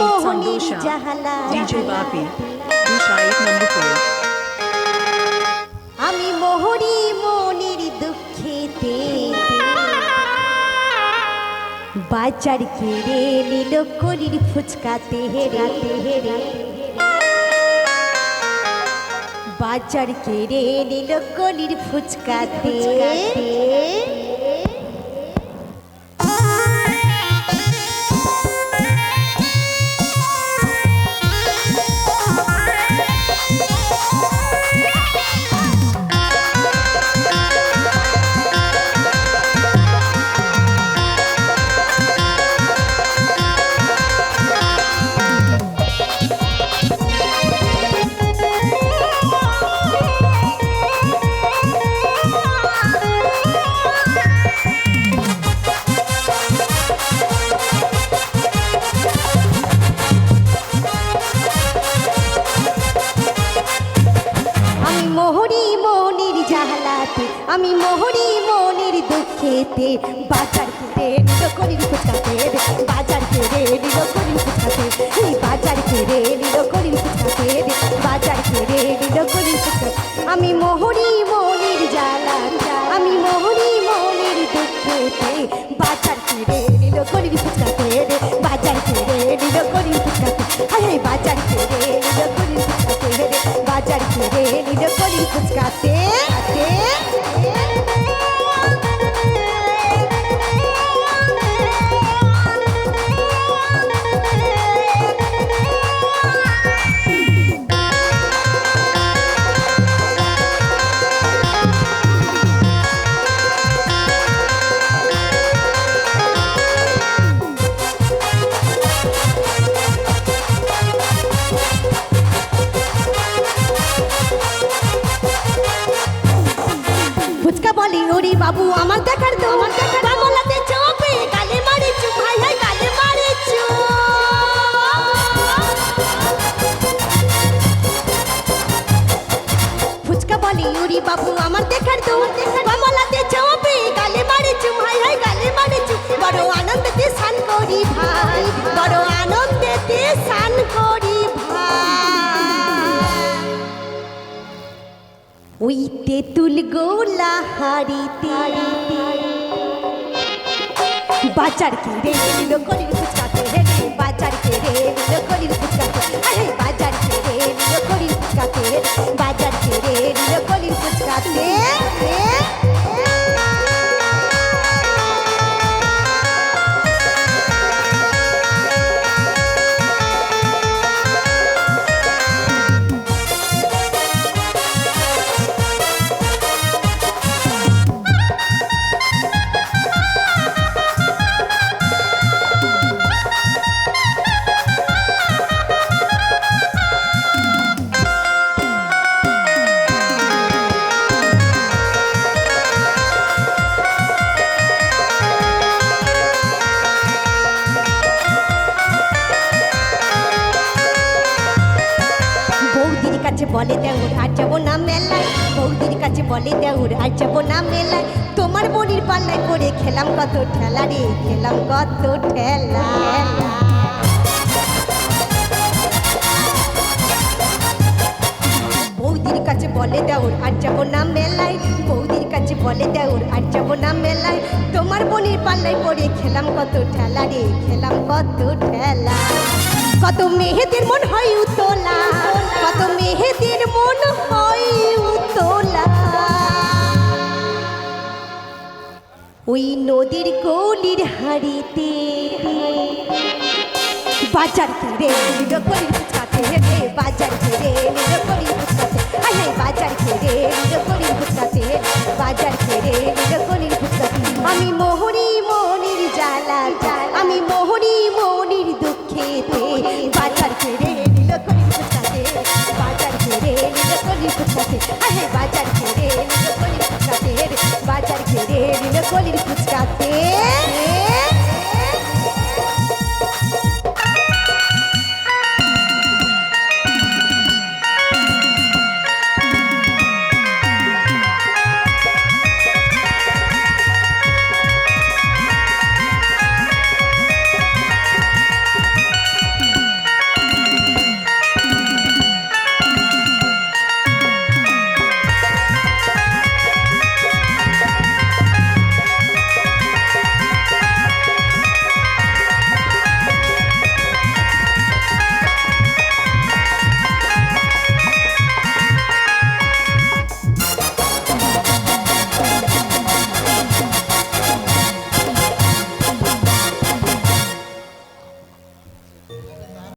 Sheets on Dosha. DJ Bapi. Dosha 8 number 4. আমি মোহরি মনের দুঃখেতে বাজার কেড়ে নিল কলির ফুচকাতে হেরাতে হেরে বাজার কেড়ে নিল কলির ফুচকাতে আমি মোহরি মনের দুঃখেতে বাজার কেড়ে নিল কলির ফুচকাতে বাজার কেড়ে নিল কলির ফুচকাতে বাজার কেড়ে নিল কলির ফুচকাতে বাজার কেড়ে নিল কলির ফুচকাতে আমি মোহরি মনের জ্বালা আমি মোহরি মনের দুঃখেতে বাজার কেড়ে নিল কলির ফুচকাতে বাজার কেড়ে নিল কলির ফুচকাতে হায় বাজার কেড়ে নিল কলির ফুচকাতে বাজার কেড়ে নিল কলির ফুচকাতে ওরে বাবু আমার দেখার তো কামলাতে চোপে গালে মারিছু ভাই ভাই গালে মারিছু ফুচকা বলি ওরে বাবু আমার দেখার তো কামলাতে চোপে গালে মারিছু ভাই ভাই গালে মারিছু বড় আনন্দেতে স্নান করি ভাই বড় আনন্দেতে স্নান করি ওই তেঁতুল গোলা হাড়িতে বাজার কেড়ে নিল কলির ফুচকাতে বাজার কেড়ে নিল কলির ফুচকাতে বাজার কেড়ে নিল কলির ফুচকাতে বাজার কেড়ে নিল কলির ফুচকাতে বলে দেউর আর যাবো না মেলায় বৌদির কাছে বলে দেউর আর যাবো না মেলায় তোমার বড়ির পাল্লায় করে খেলাম কত ঠেলা রে খেলাম কত ঠেলা বৌদির কাছে বলে দেউর আর যাবো না মেলায় বৌদির কাছে বলে দেউর আর যাবো না মেলায় তোমার বড়ির পাল্লায় করে খেলাম কত ঠেলা রে খেলাম কত ঠেলা কত মেহেদের মন হয় উতলা কত মেহেদের মন হয় উতলা ওই নদীর কলির হাড়িতে বাজার কেড়ে নিল কলির ফুচকাতে বাজার কেড়ে নিল কলির ফুচকাতে বাজার কেড়ে নিল কলির ফুচকাতে বাজার কেড়ে নিল কলির ফুচকাতে আমি মোহরি মনির জ্বালা আমি মোহরি মনির